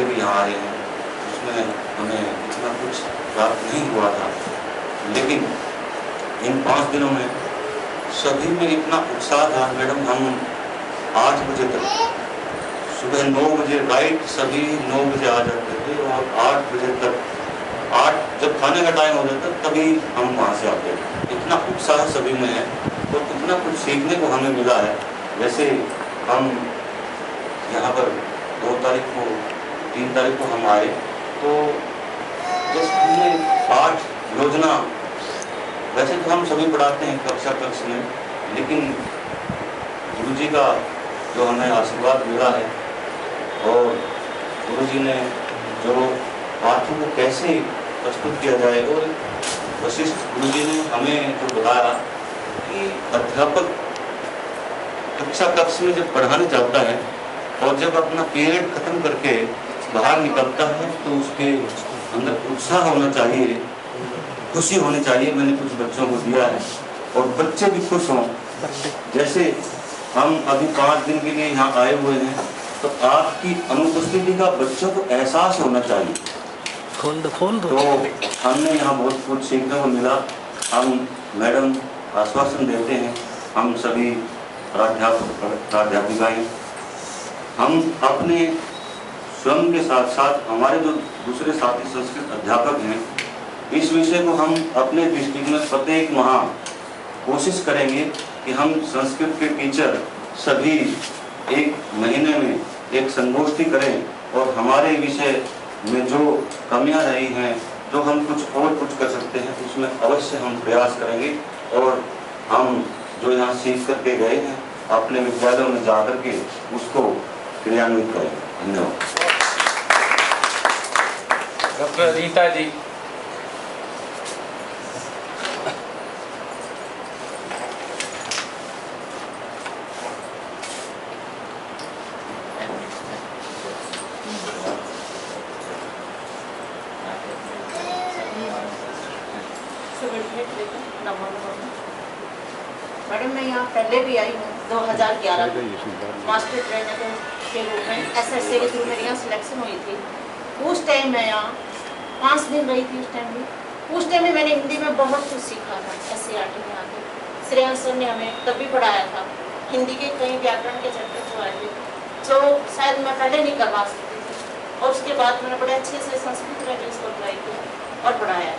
पहले भी यहाँ आए हैं, उसमें हमें इतना कुछ प्राप्त नहीं हुआ था, लेकिन इन 5 दिनों में सभी में इतना उत्साह था। मैडम, हम 8 बजे तक, सुबह 9 बजे राइट सभी 9 बजे आ जाते थे और 8 बजे तक, 8 जब खाने का टाइम हो जाता तभी हम वहाँ से आते थे। इतना उत्साह सभी में है और इतना कुछ सीखने को हमें मिला है। जैसे हम यहाँ पर 2 तारीख को, 3 तारीख को हम आए, तो जैसे हमने पाठ योजना, वैसे तो हम सभी पढ़ाते हैं कक्षा में, लेकिन गुरु जी का जो हमें आशीर्वाद मिला है और गुरु जी ने जो पाठों को कैसे प्रस्तुत किया जाए, और वशिष्ठ गुरु जी ने हमें जो बताया कि अध्यापक कक्षा में जब पढ़ाने जाता है और जब अपना पीरियड खत्म करके बाहर निकलता है तो उसके अंदर उत्साह होना चाहिए, खुशी होनी चाहिए। मैंने कुछ बच्चों को दिया है और बच्चे भी खुश हों। जैसे हम अभी 5 दिन के लिए यहाँ आए हुए हैं, तो आपकी अनुपस्थिति का बच्चों को एहसास होना चाहिए। तो हमने यहाँ बहुत कुछ सीखने को मिला। हम मैडम आश्वासन देते हैं, हम सभी प्राध्यापिकाएं, हम अपने स्वयं के साथ साथ हमारे जो दूसरे साथी संस्कृत अध्यापक हैं, इस विषय को हम अपने डिस्ट्रिक्ट में प्रत्येक माह कोशिश करेंगे कि हम संस्कृत के टीचर सभी 1 महीने में एक संगोष्ठी करें और हमारे विषय में जो कमियां रही हैं, जो हम कुछ और कुछ कर सकते हैं, उसमें अवश्य हम प्रयास करेंगे और हम जो यहाँ सीख करके गए हैं अपने विद्यालयों में जा करके उसको क्रियान्वित करेंगे। धन्यवाद। डॉक्टर रीता जी। मैडम, मैं यहाँ पहले भी आई हूँ 2011 में मास्टर ट्रेनर के रूप में, SSC के थ्रू मेरी यहाँ सिलेक्शन हुई थी। उस टाइम मैं यहाँ 5 दिन रही थी। उस टाइम में मैंने हिंदी में बहुत कुछ सीखा था। SCERT में आके श्रेयांश सर ने हमें तभी पढ़ाया था। हिंदी के कई व्याकरण के चैप्टर जो आए थे, जो शायद मैं पहले नहीं करवा सकती थी, और उसके बाद मैंने बड़े अच्छे से संस्कृत रेडियोस को अप्लाई किया और पढ़ाया।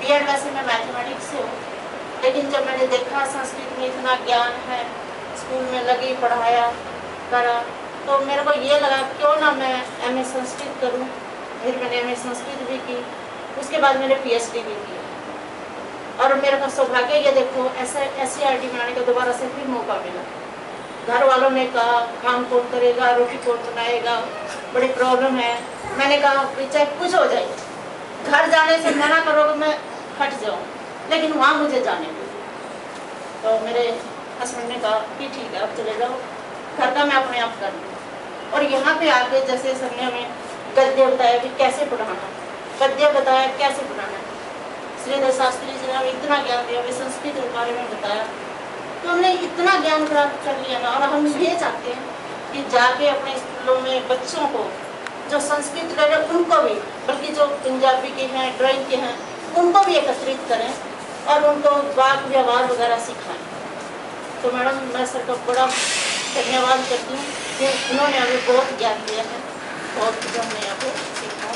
B.Ed वैसे मैं मैथमेटिक्स से हूँ, लेकिन जब मैंने देखा संस्कृत में इतना ज्ञान है, स्कूल में लगी, पढ़ाया करा, तो मेरे को ये लगा क्यों ना मैं MA संस्कृत करूं। फिर मैंने MA संस्कृत भी की, उसके बाद मैंने PhD भी की। और मेरे को सौभाग्य ये देखो, SCERT बनाने का दोबारा से फिर मौका मिला। घर वालों ने कहा काम कौन करेगा, रोटी कौन बनाएगा, बड़ी प्रॉब्लम है। मैंने कहा चाहे कुछ हो जाए, घर जाने से मना करोगे मैं हट जाऊँ, लेकिन वहाँ मुझे जाने दो। तो मेरे हस्बैंड ने कहा कि ठीक है अब चले जाओ, घर का मैं अपने आप कर लूँ। और यहाँ पे आके जैसे सर ने हमें गद्य बताया कि कैसे पढ़ाना, पद्य बताया कैसे पढ़ाना, श्रीधर शास्त्री जी ने हमें इतना ज्ञान दिया, हमें संस्कृत के बारे में बताया, तो हमने इतना ज्ञान प्राप्त कर लिया ना। और हम ये चाहते हैं कि जाके अपने स्कूलों में बच्चों को जो संस्कृत रहे उनको भी, बल्कि जो पंजाबी के हैं, ड्राइंग के हैं, उनको भी एकत्रित करें और उनको वाक व्यवहार वगैरह सिखाएं। तो मैडम, मैं सर का बड़ा धन्यवाद करती हूँ कि उन्होंने हमें बहुत ज्ञान दिया है, बहुत कुछ हमने यहाँ पे सीखा।